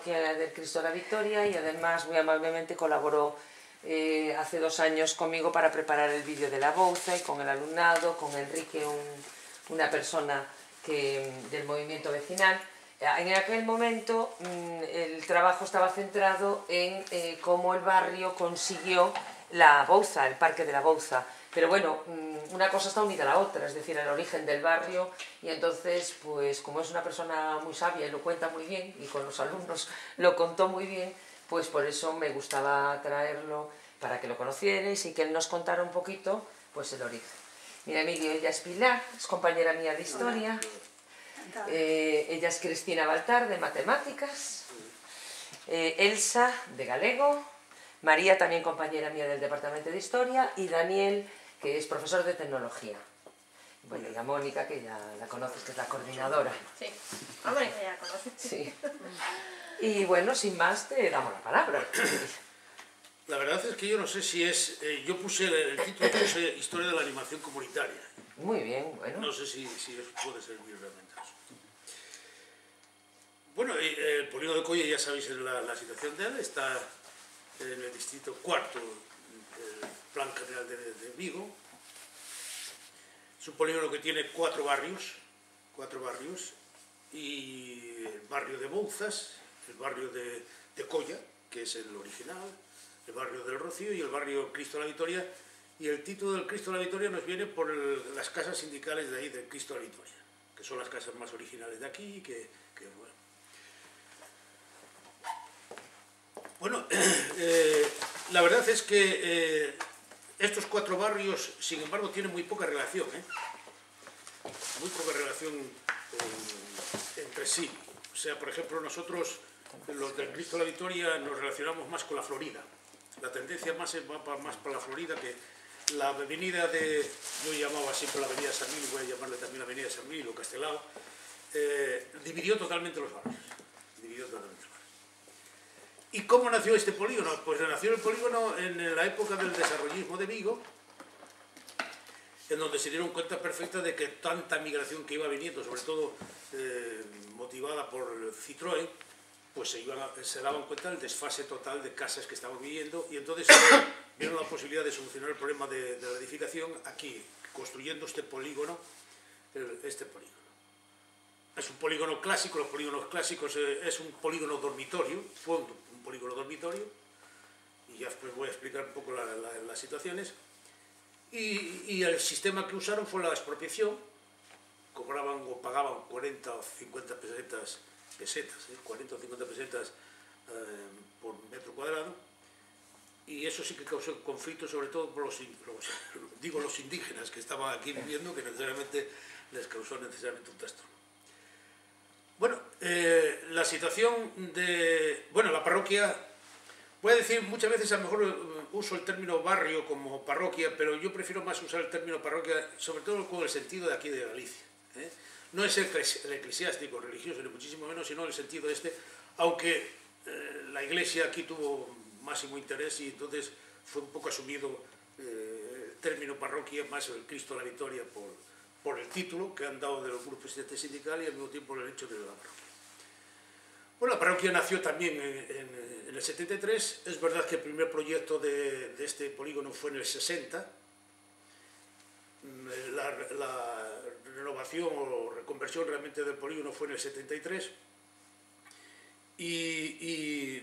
parroquia del Cristo de la Victoria y además muy amablemente colaboró hace 2 años conmigo para preparar el vídeo de la Bouza y con el alumnado, con Enrique, una persona del movimiento vecinal. En aquel momento el trabajo estaba centrado en cómo el barrio consiguió la Bouza, el Parque de la Bouza. Pero bueno, una cosa está unida a la otra, es decir, el origen del barrio, y entonces, pues como es una persona muy sabia y lo cuenta muy bien, y con los alumnos lo contó muy bien, pues por eso me gustaba traerlo para que lo conocierais y que él nos contara un poquito, pues el origen. Mira, Emilio, ella es Pilar, es compañera mía de historia, ella es Cristina Baltar, de matemáticas, Elsa, de galego, María, también compañera mía del departamento de historia, y Daniel, que es profesor de tecnología. Bueno, y a Mónica, que ya la conoces, que es la coordinadora. Sí, a Mónica ya la conoces. Sí. Y bueno, sin más, te damos la palabra. La verdad es que yo no sé si es... yo puse el título, puse Historia de la animación comunitaria. Muy bien, bueno. No sé si eso puede servir realmente. Bueno, el polígono de Colla, ya sabéis la situación de él, está en el distrito 4 del Plan General de Vigo. Es un polígono que tiene 4 barrios, y el barrio de Bouzas, el barrio de Colla, que es el original, el barrio del Rocío y el barrio Cristo de la Victoria, y el título del Cristo de la Victoria nos viene por las casas sindicales de ahí, del Cristo de la Victoria, que son las casas más originales de aquí, bueno, la verdad es que estos 4 barrios, sin embargo, tienen muy poca relación, entre sí. O sea, por ejemplo, nosotros, los del Cristo de la Victoria, nos relacionamos más con la Florida. La tendencia va más para la Florida, que la avenida yo llamaba siempre la avenida San Mil, voy a llamarle también la avenida San Mil o Castelao, dividió totalmente los barrios. ¿Y cómo nació este polígono? Pues nació el polígono en la época del desarrollismo de Vigo, en donde se dieron cuenta perfecta de que tanta migración que iba viniendo, sobre todo motivada por Citroën, pues se daban cuenta del desfase total de casas que estaban viviendo, y entonces vieron la posibilidad de solucionar el problema de la edificación aquí, construyendo este polígono. Es un polígono clásico, los polígonos clásicos es un polígono dormitorio, fue un polígono dormitorio, y ya después voy a explicar un poco las situaciones. Y el sistema que usaron fue la expropiación, cobraban o pagaban 40 o 50 pesetas, 40 o 50 pesetas por metro cuadrado, y eso sí que causó conflicto, sobre todo por los indígenas que estaban aquí viviendo, que necesariamente les causó un trastorno. Bueno, la situación la parroquia, voy a decir, muchas veces a lo mejor uso el término barrio como parroquia, pero yo prefiero más usar el término parroquia, sobre todo con el sentido de aquí de Galicia. No es el eclesiástico, religioso, ni muchísimo menos, sino el sentido aunque la Iglesia aquí tuvo máximo interés y entonces fue un poco asumido el término parroquia, más el Cristo de la Victoria por el título que han dado del grupo sindical y al mismo tiempo el hecho de la parroquia. Bueno, la parroquia nació también en el 73, es verdad que el primer proyecto de este polígono fue en el 60, la renovación o reconversión realmente del polígono fue en el 73, y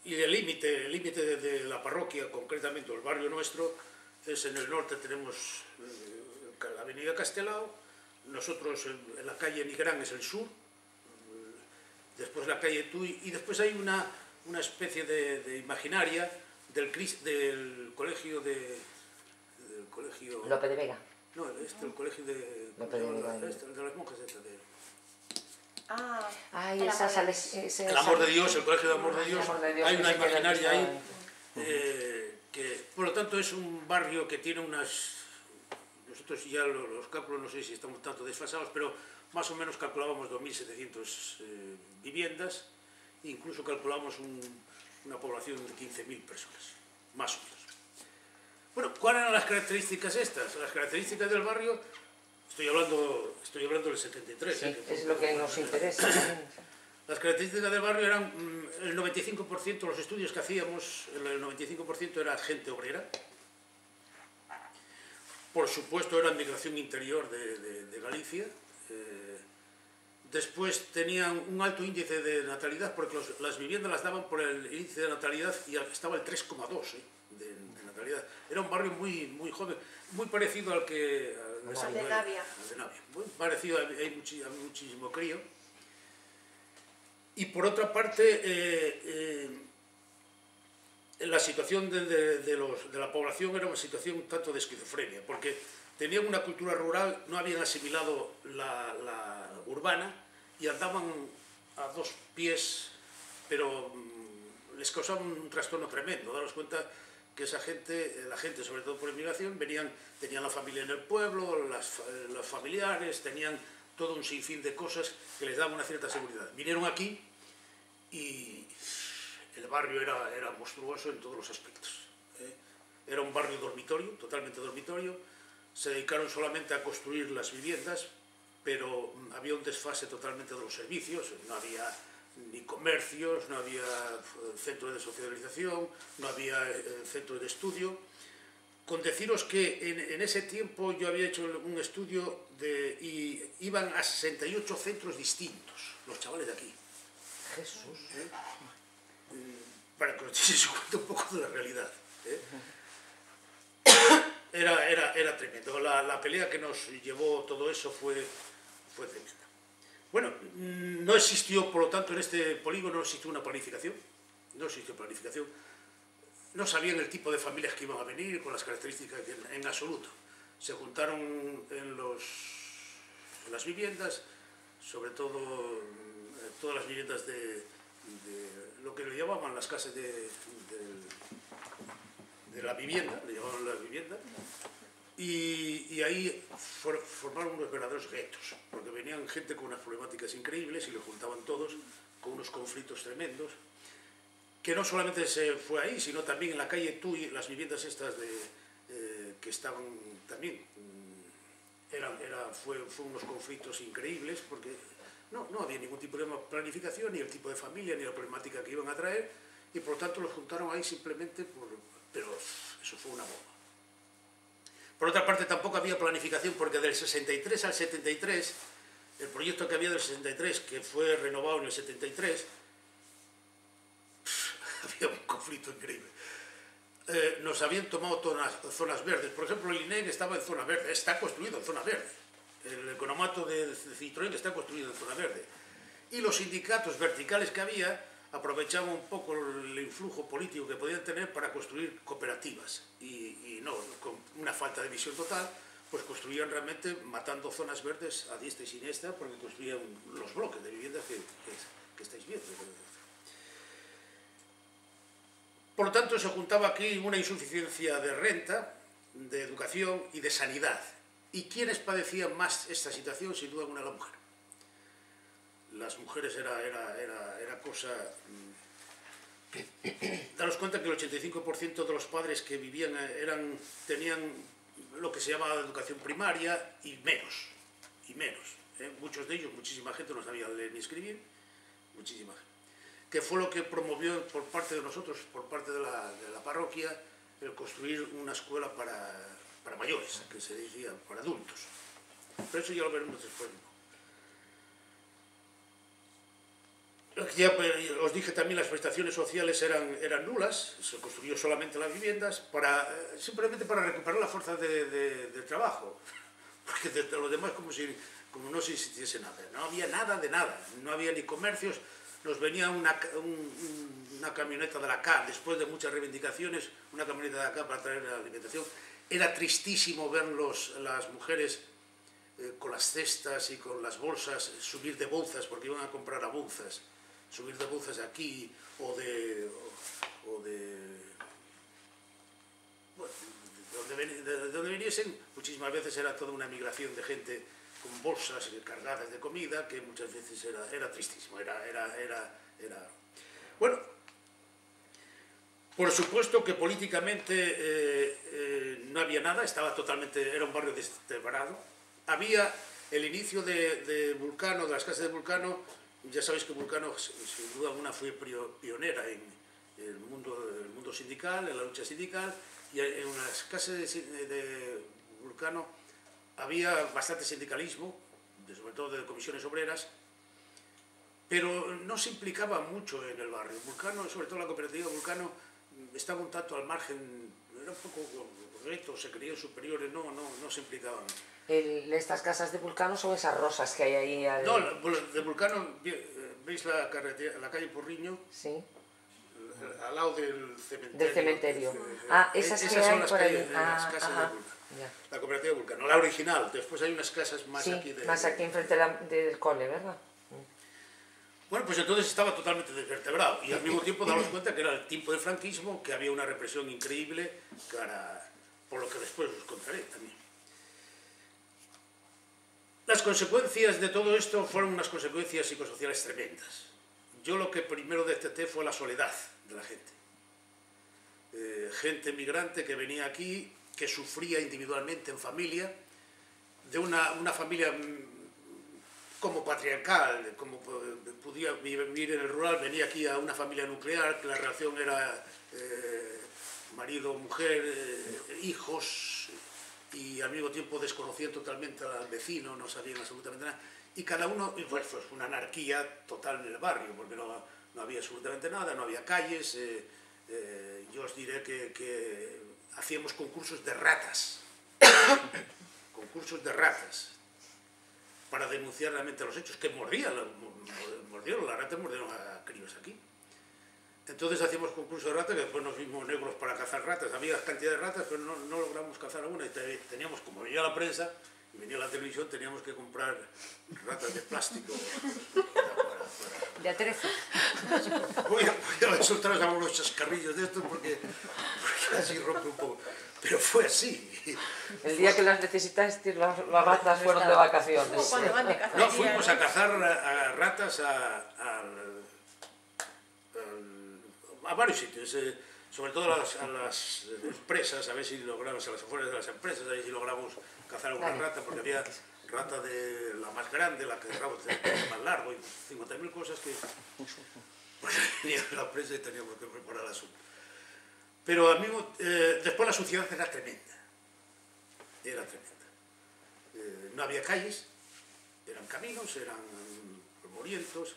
el límite de la parroquia, concretamente el barrio nuestro, es en el norte tenemos la avenida Castelao, nosotros en la calle Nigrán es el sur, después la calle Tuy, y después hay una especie de imaginaria del colegio Lope de Vega. No, el colegio de las monjas el Amor de Dios, el colegio de Amor de Dios. Hay una imaginaria ahí que, por lo tanto, es un barrio que tiene nosotros ya los cálculos, no sé si estamos tanto desfasados, pero más o menos calculábamos 2.700 viviendas, incluso calculamos una población de 15.000 personas, más o menos. Bueno, ¿cuáles eran las características estas? Las características del barrio, estoy hablando del 73. Sí, es lo que nos interesa. Las características del barrio eran el 95%, los estudios que hacíamos, el 95% era gente obrera. Por supuesto era migración interior de Galicia. Después tenían un alto índice de natalidad porque las viviendas las daban por el índice de natalidad y estaba el 3,2 de natalidad. Era un barrio muy joven, muy parecido al que... Al de Navia. Muy parecido, hay muchísimo crío. Y por otra parte, la situación de la población era una situación un tanto de esquizofrenia, porque tenían una cultura rural, no habían asimilado la urbana y andaban a dos pies, pero les causaba un trastorno tremendo. Daros cuenta que esa gente, la gente sobre todo por inmigración, tenían la familia en el pueblo, los familiares, tenían todo un sinfín de cosas que les daban una cierta seguridad. Vinieron aquí y el barrio era monstruoso en todos los aspectos. Era un barrio dormitorio, totalmente dormitorio. Se dedicaron solamente a construir las viviendas, pero había un desfase totalmente de los servicios. No había ni comercios, no había centros de socialización, no había centros de estudio. Con deciros que en ese tiempo yo había hecho un estudio y iban a 68 centros distintos, los chavales de aquí. Jesús. Para que os deis cuenta un poco de la realidad. Era tremendo. La pelea que nos llevó todo eso fue tremenda. Bueno, no existió, por lo tanto, en este polígono no existió una planificación. No existió planificación. No sabían el tipo de familias que iban a venir, con las características en absoluto. Se juntaron en las viviendas, sobre todo todas las viviendas de lo que le llamaban las casas de la vivienda, le llamaban la vivienda, y ahí formaron unos verdaderos guetos, porque venían gente con unas problemáticas increíbles y lo juntaban todos con unos conflictos tremendos, que no solamente se fue ahí, sino también en la calle Tuy, las viviendas estas que estaban también, fue unos conflictos increíbles, porque no había ningún tipo de planificación, ni el tipo de familia, ni la problemática que iban a traer, y por lo tanto los juntaron ahí simplemente pero eso fue una bomba. Por otra parte, tampoco había planificación, porque del 63 al 73, el proyecto que había del 63, que fue renovado en el 73, había un conflicto increíble. Nos habían tomado zonas verdes. Por ejemplo, el INEG estaba en zona verde, está construido en zona verde. El economato de Citroën está construido en zona verde. Y los sindicatos verticales que había aprovechaban un poco el influjo político que podían tener para construir cooperativas. Y no, con una falta de visión total, pues construían realmente matando zonas verdes a diestra y siniestra, porque construían los bloques de viviendas que estáis viendo. Por lo tanto, se juntaba aquí una insuficiencia de renta, de educación y de sanidad. ¿Y quiénes padecían más esta situación? Sin duda alguna, la mujer. Las mujeres era cosa... Daros cuenta que el 85% de los padres que vivían tenían lo que se llama educación primaria y menos. Muchos de ellos, muchísima gente no sabía leer ni escribir, muchísima gente. Que fue lo que promovió por parte de nosotros, por parte de la parroquia, el construir una escuela para mayores, que se decía, para adultos. Pero eso ya lo veremos después. Ya os dije también, las prestaciones sociales eran nulas, se construyó solamente las viviendas, simplemente para recuperar la fuerza de trabajo, porque de lo demás como no se existiese nada. No había nada de nada, no había ni comercios. Nos venía una camioneta de la CA, después de muchas reivindicaciones, una camioneta de la CA para traer la alimentación. Era tristísimo ver las mujeres con las cestas y con las bolsas subir de Bouzas, porque iban a comprar a Bouzas, subir de Bouzas aquí o de donde viniesen. Muchísimas veces era toda una migración de gente con bolsas cargadas de comida, que muchas veces era tristísimo, Bueno, por supuesto que políticamente no había nada, era un barrio destemperado. Había el inicio de Vulcano, de las casas de Vulcano, ya sabéis que Vulcano, sin duda alguna, fue pionera en el mundo sindical, en la lucha sindical, y en las casas de Vulcano había bastante sindicalismo, sobre todo de comisiones obreras, pero no se implicaba mucho en el barrio. Vulcano, sobre todo la cooperativa Vulcano, estaba un tanto al margen, era un poco retos, se creían superiores, no se implicaban. Estas casas de Vulcano son esas rosas que hay ahí. No, de Vulcano, ¿veis la calle Porriño? Sí. Al lado del cementerio. Del cementerio. Esas que son hay las por ahí. las casas de Vulcano. Ya. La cooperativa de Vulcano, la original. Después hay unas casas más aquí. Más aquí enfrente del cole, ¿verdad? Bueno, pues entonces estaba totalmente desvertebrado y al mismo tiempo damos cuenta que era el tiempo del franquismo, que había una represión increíble, por lo que después os contaré también. Las consecuencias de todo esto fueron unas consecuencias psicosociales tremendas. Yo lo que primero detecté fue la soledad de la gente. Gente migrante que venía aquí, que sufría individualmente en familia, de una familia como patriarcal, como podía vivir en el rural, venía aquí a una familia nuclear, que la relación era marido, mujer, hijos, y al mismo tiempo desconocían totalmente al vecino, no sabían absolutamente nada, y cada uno, pues una anarquía total en el barrio, porque no había absolutamente nada, no había calles. Yo os diré que hacíamos concursos de ratas, para denunciar realmente los hechos, que mordieron, las ratas mordieron a críos aquí. Entonces hacíamos concursos de ratas, que después nos vimos negros para cazar ratas. Había cantidad de ratas, pero no logramos cazar a una. Y teníamos, como venía la prensa y venía la televisión, teníamos que comprar ratas de plástico. De atrezo. Voy a soltaros algunos chascarrillos de estos porque así rompe un poco. Pero fue así. El día que las necesitaste, las ratas fueron de vacaciones. No, fuimos a cazar a ratas a varios sitios, sobre todo a las empresas, a ver si logramos, a las afueras de las empresas, a ver si logramos cazar alguna rata, porque había rata de la más grande, la que rabo más largo, y 50.000 cosas que venía la prensa y teníamos que preparar el asunto. Pero al mismo, después la suciedad era tremenda. No había calles, eran caminos, eran polvorientos,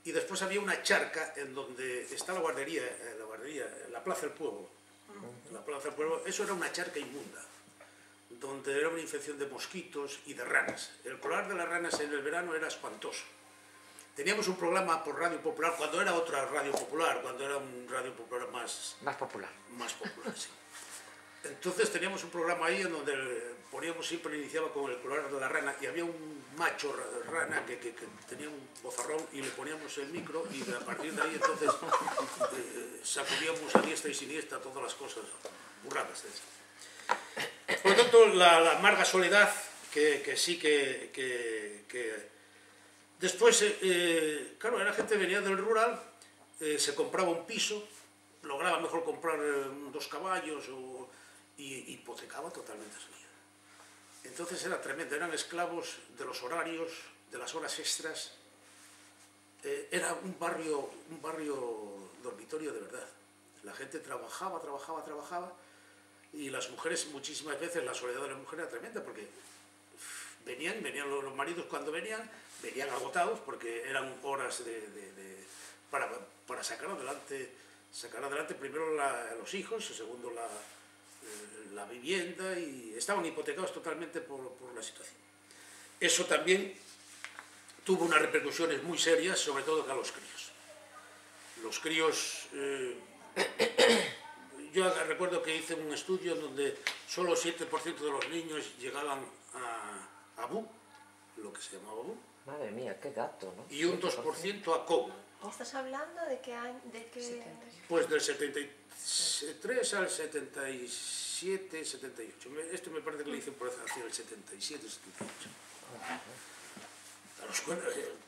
y después había una charca en donde está la guardería, la Plaza del Pueblo. La Plaza del Pueblo, eso era una charca inmunda, donde era una infección de mosquitos y de ranas. El color de las ranas en el verano era espantoso. Teníamos un programa por Radio Popular, cuando era otra Radio Popular, cuando era un Radio Popular más popular. Sí. Entonces teníamos un programa ahí en donde poníamos, siempre iniciaba con el color de la rana, y había un macho rana que tenía un bozarrón, y le poníamos el micro, y a partir de ahí entonces sacudíamos a diestra y siniestra todas las cosas burradas. Por lo tanto, la amarga soledad que sí que después, claro, la gente venía del rural, se compraba un piso, lograba mejor comprar 2 caballos y hipotecaba totalmente su vida. Entonces era tremendo, eran esclavos de los horarios, de las horas extras. Era un barrio dormitorio de verdad. La gente trabajaba, y las mujeres, muchísimas veces la soledad de la mujer era tremenda, porque venían los maridos, cuando venían agotados, porque eran horas para sacar adelante primero los hijos, segundo la vivienda, y estaban hipotecados totalmente por la situación. Eso también tuvo unas repercusiones muy serias, sobre todo a los críos. Los críos, yo recuerdo que hice un estudio en donde solo 7% de los niños llegaban a BU, lo que se llamaba BU. Madre mía, qué dato, ¿no? Y un 2% a COU. ¿Estás hablando de qué año? Pues del 73 al 77, 78. Esto me parece que lo hice por hacia el 77, 78.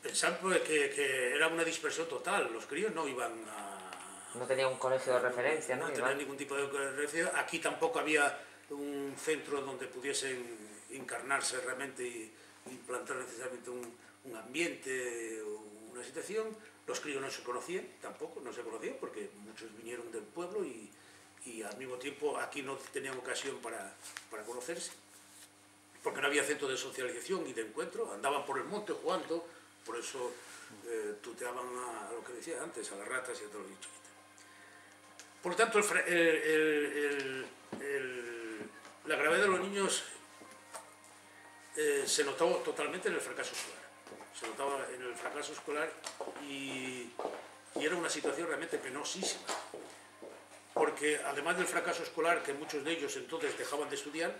Pensando que era una dispersión total. Los críos no iban a... No tenía un colegio de referencia, ¿no? No tenía ningún tipo de referencia. Aquí tampoco había un centro donde pudiesen encarnarse realmente y implantar necesariamente un ambiente, una situación, los críos no se conocían, tampoco, no se conocían, porque muchos vinieron del pueblo y al mismo tiempo aquí no tenían ocasión para conocerse, porque no había centro de socialización y de encuentro, andaban por el monte jugando, por eso tuteaban a lo que decía antes, a las ratas y a todos los bichos. Por lo tanto, la gravedad de los niños se notaba totalmente en el fracaso escolar. Se notaba en el fracaso escolar y era una situación realmente penosísima. Porque además del fracaso escolar, que muchos de ellos entonces dejaban de estudiar,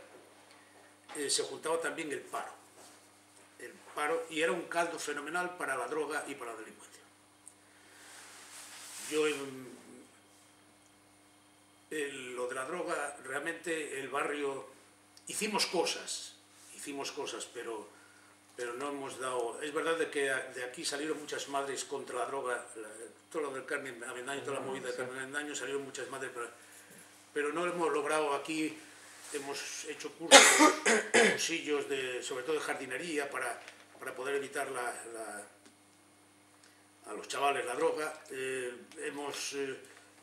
se juntaba también el paro. El paro, y era un caldo fenomenal para la droga y para la delincuencia. Lo de la droga, realmente el barrio, hicimos cosas, pero no hemos dado... Es verdad de que de aquí salieron muchas madres contra la droga, todo lo del Carmen Avendaño, toda la movida del Carmen Avendaño, salieron muchas madres, pero no hemos logrado aquí, hemos hecho cursillos, sobre todo de jardinería, para poder evitar a los chavales la droga. Hemos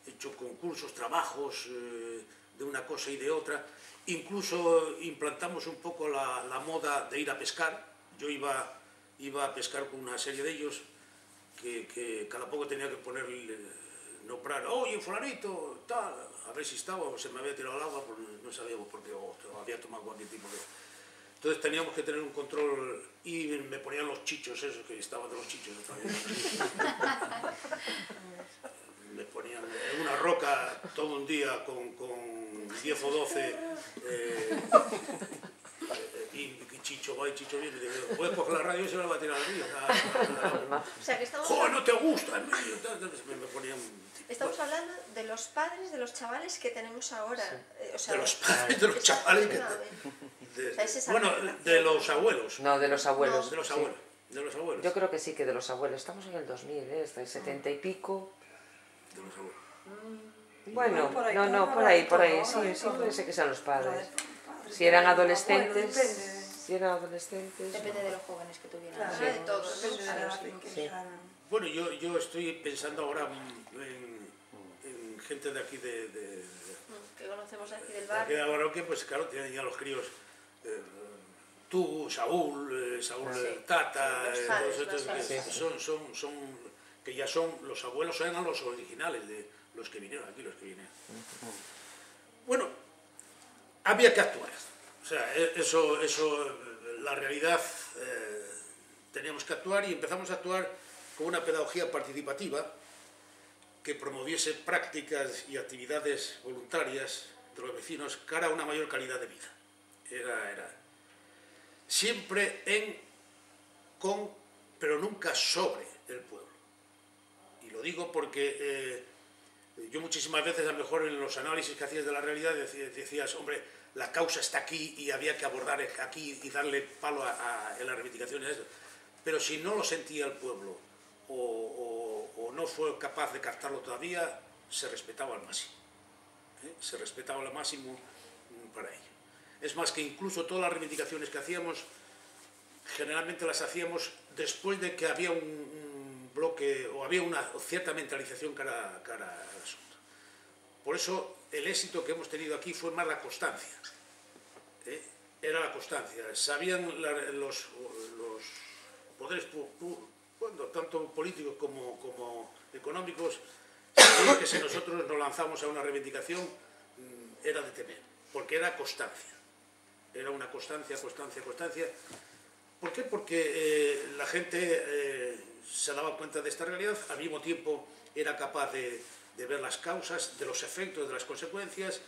hecho concursos, trabajos de una cosa y de otra. Incluso implantamos un poco la moda de ir a pescar. Yo iba a pescar con una serie de ellos que cada poco tenía que ponerle, nombrar, oye, fulanito, tal, a ver si estaba o se me había tirado al agua, porque no sabíamos por qué, o había tomado cualquier tipo de... Entonces teníamos que tener un control y me ponían los chichos, esos que estaban de los chichos. Me ponían en una roca todo un día con 10 o 12 y Chicho va y Chicho viene y dice, puedes coger la radio y se me la va a tirar al río. O sea, que estamos... ¡Joder, no te gusta! Me ponían... Estamos hablando de los padres de los chavales que tenemos ahora. Sí. O sea, De los padres de los chavales que... Bueno, de los abuelos. No, de los abuelos. No, de los sí. abuelos. De los abuelos. Yo creo que sí, que de los abuelos. Estamos en el 2000, hasta el 70 y pico. De los abuelos. Bueno, por ahí, no, por ahí, sí, puede ser que sean los padres. Si eran adolescentes, Depende de los jóvenes que tuvieran. Claro, Sí. de todos, depende de la edad en que Sí. sean. Bueno, yo estoy pensando ahora en gente de aquí que conocemos aquí del de barrio. Barroque, pues claro, tienen ya los críos, tú, Saúl, Tata, Los todos padres, estos los que padres. que ya son los abuelos, eran los originales de los que vinieron aquí, los que vinieron. Bueno, había que actuar. O sea, la realidad, teníamos que actuar y empezamos a actuar con una pedagogía participativa que promoviese prácticas y actividades voluntarias de los vecinos cara a una mayor calidad de vida. Era siempre pero nunca sobre el pueblo. Y lo digo porque yo muchísimas veces, a lo mejor en los análisis que hacías de la realidad, decías, hombre, la causa está aquí y había que abordar aquí y darle palo en las reivindicaciones de esto. Pero si no lo sentía el pueblo o no fue capaz de captarlo todavía, se respetaba al máximo. Se respetaba al máximo para ello. Es más, que incluso todas las reivindicaciones que hacíamos, generalmente las hacíamos después de que había un bloque o había una cierta mentalización cara al asunto. Por eso el éxito que hemos tenido aquí fue más la constancia. Era la constancia. Sabían los poderes, tanto políticos como económicos, sabían que si nosotros nos lanzamos a una reivindicación era de temer, porque era constancia. Era una constancia. ¿Por qué? Porque la gente se daba cuenta de esta realidad, al mismo tiempo era capaz de ver las causas, de los efectos, de las consecuencias,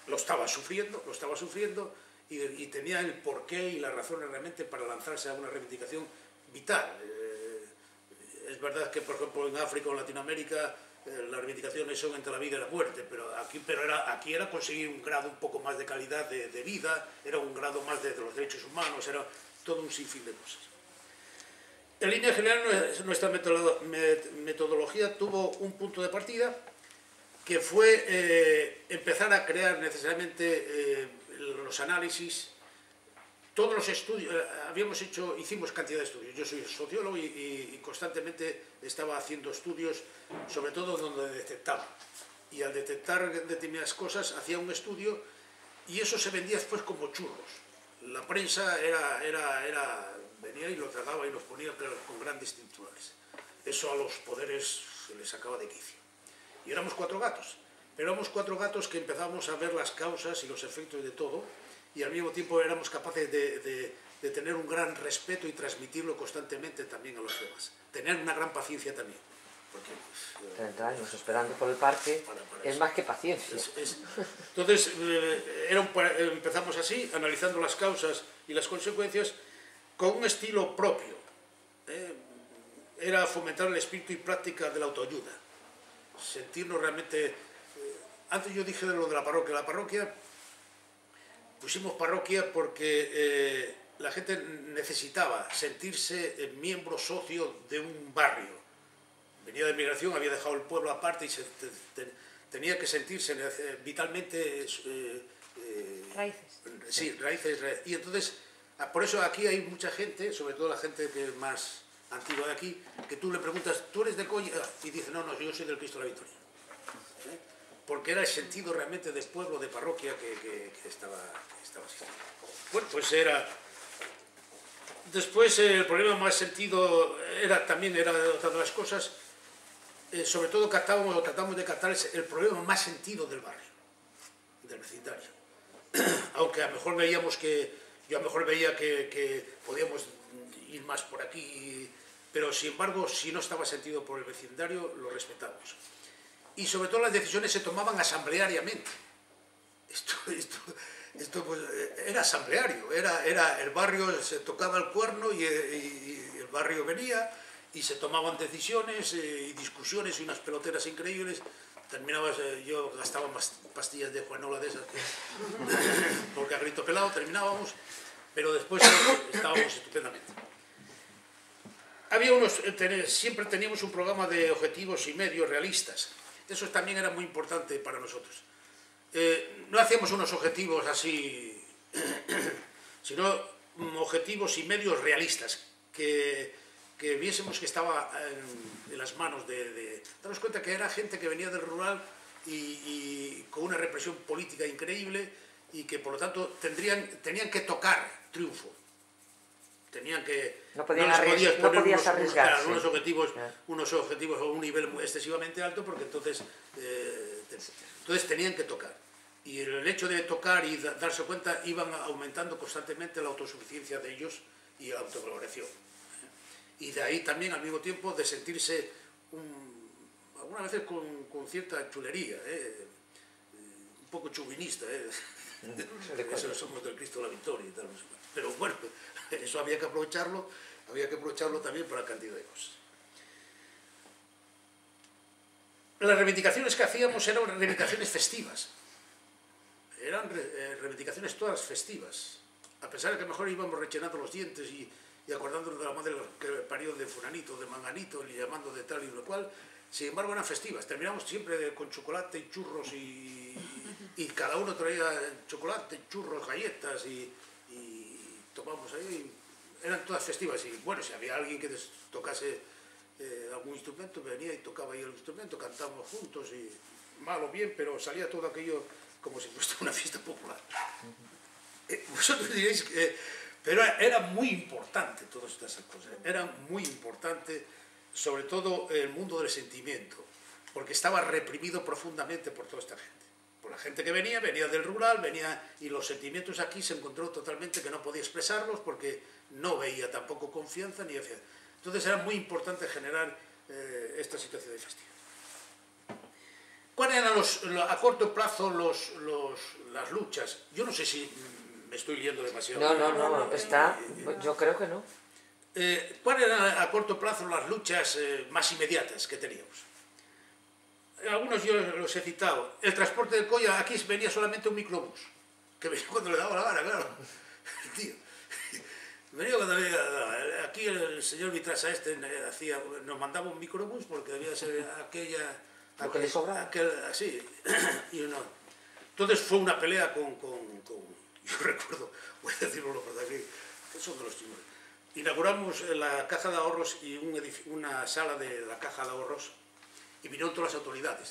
lo estaba sufriendo y tenía el porqué y las razones realmente para lanzarse a una reivindicación vital. Es verdad que, por ejemplo, en África o en Latinoamérica las reivindicaciones son entre la vida y la muerte, pero aquí era conseguir un grado un poco más de calidad de vida, era un grado más de los derechos humanos, era todo un sinfín de cosas. En línea general, nuestra metodología tuvo un punto de partida que fue empezar a crear necesariamente los análisis todos los estudios, hicimos cantidad de estudios. Yo soy sociólogo y constantemente estaba haciendo estudios, sobre todo donde detectaba. Y al detectar determinadas cosas hacía un estudio y eso se vendía después como churros. La prensa venía y lo trataba y los ponía con grandes titulares. Eso a los poderes se les sacaba de quicio. Y éramos 4 gatos, pero éramos 4 gatos que empezábamos a ver las causas y los efectos de todo, y al mismo tiempo éramos capaces de tener un gran respeto y transmitirlo constantemente también a los demás. Tener una gran paciencia también. Porque, 30 años esperando por el parque es más que paciencia. Entonces, empezamos así, analizando las causas y las consecuencias, con un estilo propio. Era fomentar el espíritu y práctica de la autoayuda. Sentirnos realmente... antes yo dije de lo de la parroquia. La parroquia, pusimos parroquia porque la gente necesitaba sentirse miembro socio de un barrio. Venía de migración, había dejado el pueblo aparte y tenía que sentirse vitalmente... raíces. Sí, raíces. Y entonces, por eso aquí hay mucha gente, sobre todo la gente que es más antigua de aquí, que tú le preguntas, ¿tú eres de Colla? Y dice, no, yo soy del Cristo de la Victoria. Porque era el sentido realmente de pueblo, de parroquia que estaba asistiendo. Bueno, pues era... Después el problema más sentido también era otra de las cosas, sobre todo tratamos de captar el problema más sentido del barrio, del vecindario. Aunque a lo mejor veíamos yo a lo mejor veía que podíamos ir más por aquí, pero sin embargo, si no estaba sentido por el vecindario, lo respetamos. Y sobre todo las decisiones se tomaban asambleariamente. Esto pues, era asambleario, era el barrio, se tocaba el cuerno y el barrio venía y se tomaban decisiones y discusiones y unas peloteras increíbles. Terminabas, yo gastaba más pastillas de Juanola de esas, porque a grito pelado terminábamos, pero después estábamos estupendamente. Siempre teníamos un programa de objetivos y medios realistas. Eso también era muy importante para nosotros. No hacíamos unos objetivos así, sino objetivos y medios realistas, que viésemos que estaba en las manos de... Damos cuenta que era gente que venía del rural y con una represión política increíble y que por lo tanto tenían que tocar triunfo. Tenían que... No podías arriesgarse. Unos objetivos a un nivel excesivamente alto porque entonces tenían que tocar. Y el hecho de tocar y darse cuenta iban aumentando constantemente la autosuficiencia de ellos y la autovaloración. Y de ahí también al mismo tiempo de sentirse algunas veces con cierta chulería, un poco chauvinista. Eso somos del Cristo de la Victoria y tal, no sé. Pero bueno, eso había que aprovecharlo también para cantidad de cosas. Las reivindicaciones que hacíamos eran reivindicaciones festivas. Eran reivindicaciones todas festivas. A pesar de que mejor íbamos rechinando los dientes y acordándonos de la madre que parió de fulanito, de manganito, y llamando de tal y lo cual, sin embargo eran festivas. Terminamos siempre con chocolate y churros y cada uno traía chocolate, churros, galletas y tomamos ahí. Eran todas festivas y bueno, si había alguien que tocase algún instrumento, venía y tocaba ahí el instrumento, cantábamos juntos y mal o bien, pero salía todo aquello como si fuese una fiesta popular. Vosotros diréis que... Pero era muy importante todas estas cosas, era muy importante sobre todo el mundo del sentimiento, porque estaba reprimido profundamente por toda esta gente. Por la gente que venía del rural, y los sentimientos aquí se encontró totalmente que no podía expresarlos porque no veía tampoco confianza ni hacía. Entonces era muy importante generar esta situación de festividad. ¿Cuáles eran a corto plazo las luchas? Yo no sé si me estoy liando demasiado. No, yo creo que no. ¿Cuáles eran a corto plazo las luchas más inmediatas que teníamos? Algunos yo los he citado. El transporte de Colla, aquí venía solamente un microbús, que venía cuando le daba la gana, claro. Tío. Venía cuando aquí el señor Vitrasa nos mandaba un microbús porque debía ser aquella... Lo que le sobraba. Sí. Y no. Entonces fue una pelea yo recuerdo, voy a decirlo por aquí, que son de los chinos. Inauguramos la Caja de Ahorros y una sala de la Caja de Ahorros y vinieron todas las autoridades.